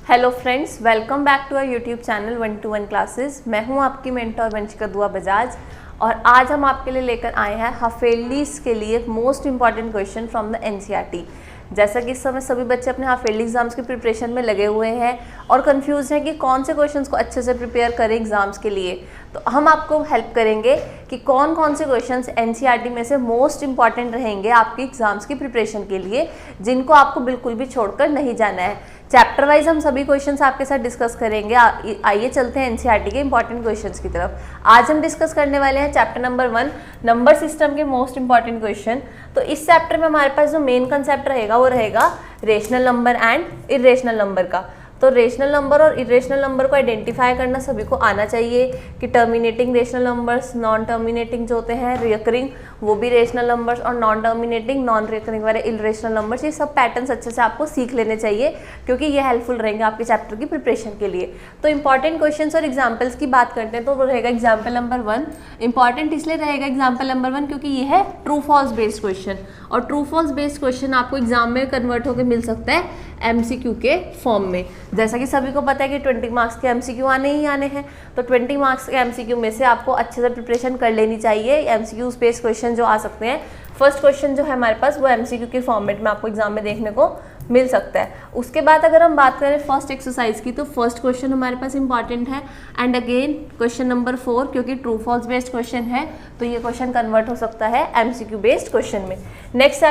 Hello friends, welcome back to our YouTube channel 1-to-1 classes. मैं हूं आपकी mentor Vanshika दुआ बजाज और आज हम आपके लिए लेकर आए हैं हाफ-ईयरलीज के लिए most important question from the NCERT. जैसा कि इस समय सभी बच्चे अपने हाफ-ईयरली एग्जाम्स की प्रिपरेशन में लगे हुए हैं और कंफ्यूज हैं कि कौन से क्वेश्चंस को अच्छे से प्रिपेयर करें एग्जाम्स के लिए, तो हम आपको हेल्प करेंगे कि कौन कौन से क्वेश्चंस एनसीईआरटी में से मोस्ट इंपॉर्टेंट रहेंगे आपकी एग्जाम्स की प्रिपरेशन के लिए, जिनको आपको बिल्कुल भी छोड़कर नहीं जाना है। चैप्टर वाइज हम सभी क्वेश्चंस आपके साथ डिस्कस करेंगे। आइए चलते हैं एनसीईआरटी के इंपॉर्टेंट क्वेश्चंस की तरफ। आज हम डिस्कस करने वाले हैं चैप्टर नंबर 1 नंबर सिस्टम के मोस्ट इंपॉर्टेंट क्वेश्चन। तो इस चैप्टर में हमारे पास जो मेन कंसेप्ट रहेगा वो रहेगा rational number and irrational number का। तो रेशनल नंबर और इरेशनल नंबर को आइडेंटिफाई करना सभी को आना चाहिए कि terminating rational numbers, non terminating जो होते हैं रिकरिंग वो भी रेशनल नंबर्स, और नॉन टर्मिनेटिंग नॉन रिकरिंग वाले इरेशनल नंबर्स, ये सब पैटर्न्स अच्छे से आपको सीख लेने चाहिए क्योंकि ये हेल्पफुल रहेंगे आपके चैप्टर की प्रिपरेशन के लिए। तो इंपॉर्टेंट क्वेश्चंस और एग्जाम्पल्स की बात करते हैं तो वो रहेगा एग्जाम्पल नंबर 1। इंपॉर्टेंट इसलिए रहेगा एग्जाम्पल नंबर 1 क्योंकि ये है ट्रू फॉल्स बेस्ड क्वेश्चन, और ट्रू फॉल्स बेस्ड क्वेश्चन आपको एग्जाम में कन्वर्ट होकर मिल सकता है एमसीक्यू के फॉर्म में। जैसा कि सभी को पता है कि 20 मार्क्स के एमसीक्यू आने ही आने हैं, तो 20 मार्क्स के एमसीक्यू में से आपको अच्छे से प्रिपरेशन कर लेनी चाहिए। एमसीक्यू बेस्ड क्वेश्चन जो आ सकते हैं, फर्स्ट क्वेश्चन जो है हमारे पास वो एमसीक्यू के फॉर्मेट में आपको एग्जाम में देखने को मिल सकता है। उसके बाद अगर हम बात करें फर्स्ट एक्सरसाइज की, तो फर्स्ट क्वेश्चन हमारे पास इंपॉर्टेंट है एंड अगेन क्वेश्चन नंबर 4 क्योंकि ट्रू फॉल्स बेस्ड क्वेश्चन है तो ये क्वेश्चन कन्वर्ट हो सकता है एमसीक्यू बेस्ड क्वेश्चन में। नेक्स्ट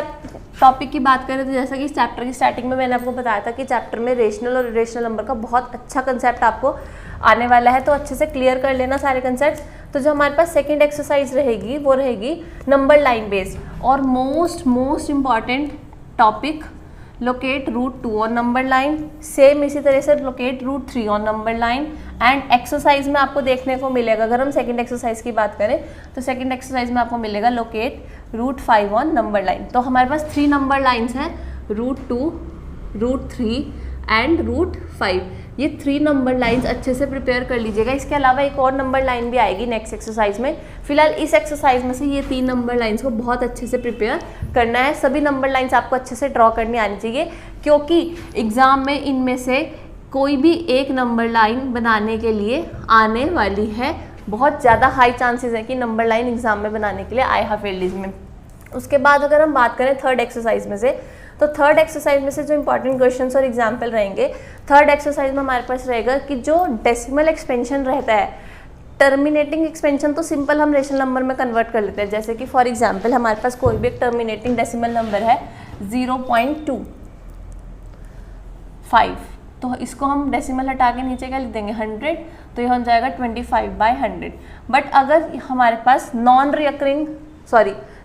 टॉपिक की बात करें तो जैसा कि इस चैप्टर की स्टार्टिंग में मैंने आपको बताया था कि चैप्टर में रेशनल और इरेशनल नंबर का बहुत अच्छा कंसेप्ट आपको आने वाला है, तो अच्छे से क्लियर कर लेना सारे कंसेप्ट। तो जो हमारे पास सेकंड एक्सरसाइज रहेगी वो रहेगी नंबर लाइन बेस्ड और most important topic locate root 2 on number line. Same इसी तरह से locate root 3 on number line. And exercise में आपको देखने को मिलेगा, अगर हम सेकंड एक्सरसाइज की बात करें तो सेकंड एक्सरसाइज में आपको मिलेगा locate root 5 on number line. तो हमारे पास 3 नंबर लाइन्स हैं, रूट 2, रूट 3 एंड रूट 5। ये 3 नंबर लाइंस अच्छे से प्रिपेयर कर लीजिएगा। इसके अलावा एक और नंबर लाइन भी आएगी नेक्स्ट एक्सरसाइज में। फिलहाल इस एक्सरसाइज में से ये 3 नंबर लाइंस को बहुत अच्छे से प्रिपेयर करना है। सभी नंबर लाइंस आपको अच्छे से ड्रॉ करनी आनी चाहिए क्योंकि एग्जाम में इनमें से कोई भी एक नंबर लाइन बनाने के लिए आने वाली है। बहुत ज़्यादा हाई चांसेस है कि नंबर लाइन एग्जाम में बनाने के लिए आए हाफ-ईयरलीज में। उसके बाद अगर हम बात करें थर्ड एक्सरसाइज में से, तो थर्ड एक्सरसाइज में से जो इंपॉर्टेंट क्वेश्चंस और एग्जाम्पल रहेंगे, थर्ड एक्सरसाइज में हमारे पास रहेगा कि जो डेसिमल एक्सपेंशन रहता है, टर्मिनेटिंग एक्सपेंशन तो सिंपल हम रेशनल नंबर में कन्वर्ट कर लेते हैं। जैसे कि फॉर एग्जाम्पल हमारे पास कोई भी एक टर्मिनेटिंग डेसिमल नंबर है 0.25, तो इसको हम डेसिमल हटा के नीचे क्या लिख देंगे 100, तो यह हो जाएगा 25/100। बट अगर हमारे पास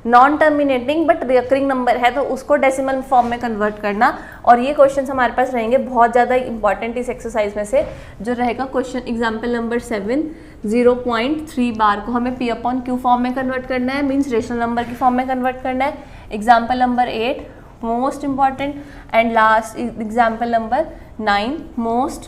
non terminating but recurring number है तो उसको डेसिमल फॉर्म में कन्वर्ट करना, और ये क्वेश्चंस हमारे पास रहेंगे बहुत ज़्यादा इंपॉर्टेंट इस एक्सरसाइज में से। जो रहेगा क्वेश्चन एग्जाम्पल नंबर 7, 0.3 बार को हमें P/Q फॉर्म में कन्वर्ट करना है, मीन्स रेशनल नंबर की फॉर्म में कन्वर्ट करना है। Example number 8 most important and last example number 9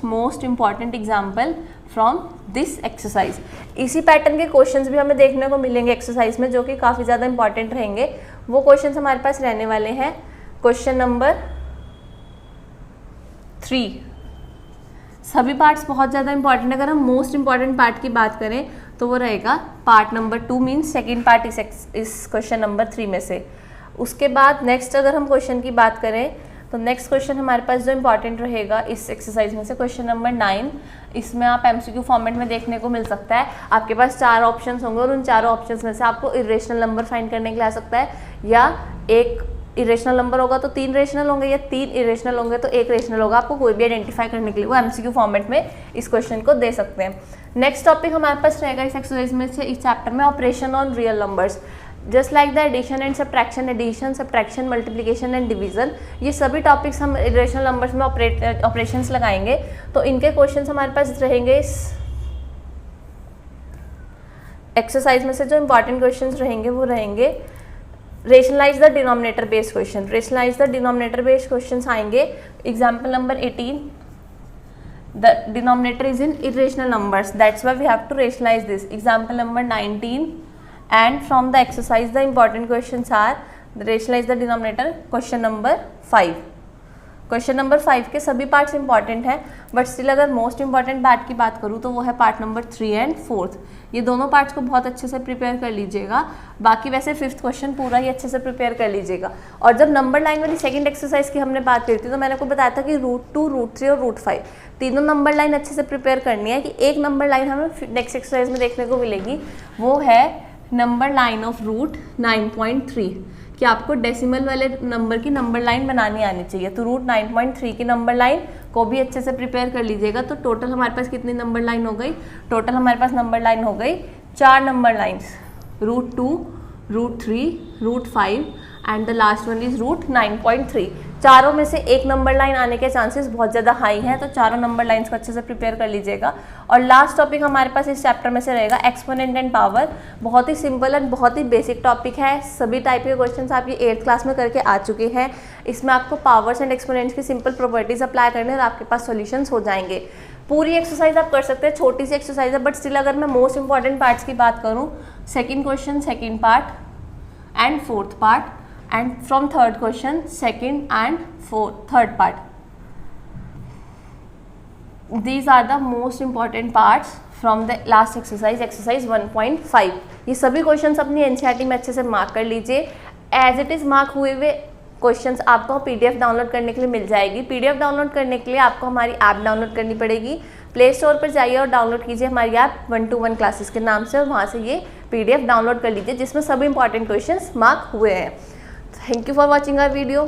most important example from this exercise. इसी पैटर्न के क्वेश्चंस भी हमें देखने को मिलेंगे एक्सरसाइज में जो कि काफ़ी ज़्यादा इंपॉर्टेंट रहेंगे। वो क्वेश्चंस हमारे पास रहने वाले हैं क्वेश्चन नंबर 3। सभी पार्ट्स बहुत ज़्यादा इंपॉर्टेंट है। अगर हम मोस्ट इंपॉर्टेंट पार्ट की बात करें तो वो रहेगा part number 2, means second part इस क्वेश्चन नंबर 3 में से। उसके बाद नेक्स्ट अगर हम क्वेश्चन की बात करें तो नेक्स्ट क्वेश्चन हमारे पास जो इंपॉर्टेंट रहेगा इस एक्सरसाइज में से क्वेश्चन नंबर 9। इसमें आप एमसीक्यू फॉर्मेट में देखने को मिल सकता है। आपके पास 4 ऑप्शंस होंगे और उन चारों ऑप्शंस में से आपको इरेशनल नंबर फाइंड करने के लिए आ सकता है, या एक इरेशनल नंबर होगा तो 3 रेशनल होंगे, या 3 इरेशनल होंगे तो 1 रेशनल होगा। आपको कोई भी आइडेंटिफाई करने के लिए वो एमसीक्यू फॉर्मेट में इस क्वेश्चन को दे सकते हैं। नेक्स्ट टॉपिक हमारे पास रहेगा इस एक्सरसाइज में से इस चैप्टर में operation on real numbers. Just like the addition and subtraction, addition subtraction multiplication and division, ये सभी टॉपिक्स हम रेशनल नंबर्स में ऑपरेशंस लगाएंगे। तो इनके क्वेश्चंस हमारे पास रहेंगे इस एक्सरसाइज में से। जो इंपॉर्टेंट क्वेश्चंस रहेंगे वो रहेंगे rationalise the denominator based question. Rationalise the denominator based questions आएंगे। Example number 18, the denominator is in irrational numbers, that's why we have to rationalise this. Example number 19, and from the exercise the important questions are rationalize the denominator, question number 5. Question number 5 के सभी parts important हैं, but still अगर most important part की बात करूँ तो वो है पार्ट नंबर 3 एंड 4। ये दोनों पार्ट्स को बहुत अच्छे से प्रिपेयर कर लीजिएगा। बाकी वैसे 5th क्वेश्चन पूरा ही अच्छे से प्रिपेयर कर लीजिएगा। और जब नंबर लाइन वाली सेकंड एक्सरसाइज की हमने बात करी थी तो मैंने आपको बताया था कि √2, √3 और √5 तीनों नंबर लाइन अच्छे से प्रिपेयर करनी है। कि एक नंबर लाइन हमें नेक्स्ट एक्सरसाइज में देखने को मिलेगी, वो है नंबर लाइन ऑफ रूट 9.3, कि आपको डेसिमल वाले नंबर की नंबर लाइन बनानी आनी चाहिए। तो रूट 9.3 की नंबर लाइन को भी अच्छे से प्रिपेयर कर लीजिएगा। तो टोटल हमारे पास कितनी नंबर लाइन हो गई? टोटल हमारे पास नंबर लाइन हो गई 4 number lines, √2, √3, √5 and the last one is root 9.3। चारों में से एक नंबर लाइन आने के चांसेस बहुत ज़्यादा हाई हैं, तो चारों नंबर लाइन्स को अच्छे से प्रिपेयर कर लीजिएगा। और लास्ट टॉपिक हमारे पास इस चैप्टर में से रहेगा एक्सपोनेंट एंड पावर। बहुत ही सिंपल एंड बहुत ही बेसिक टॉपिक है। सभी टाइप के क्वेश्चंस आप ये 8th क्लास में करके आ चुके हैं। इसमें आपको पावर्स एंड एक्सपोनेंट्स की सिंपल प्रॉपर्टीज अप्लाई करने और आपके पास सॉल्यूशंस हो जाएंगे। पूरी एक्सरसाइज आप कर सकते हैं, छोटी सी एक्सरसाइज है, बट स्टिल अगर मैं मोस्ट इंपॉर्टेंट पार्ट्स की बात करूँ, second question second part and 4th part, and from third question second and third part. These are the most important parts from the last exercise 1.5. ये सभी questions अपनी NCERT में अच्छे से मार्क कर लीजिए। एज इट इज़ मार्क हुए हुए क्वेश्चंस आपको पीडीएफ डाउनलोड करने के लिए मिल जाएगी। पीडीएफ डाउनलोड करने के लिए आपको हमारी ऐप डाउनलोड करनी पड़ेगी। प्ले स्टोर पर जाइए और डाउनलोड कीजिए हमारी ऐप 1-to-1 क्लासेस के नाम से, और वहाँ से ये पीडीएफ डाउनलोड कर लीजिए जिसमें सभी इंपॉर्टेंट क्वेश्चंस मार्क हुए हैं। Thank you for watching our video.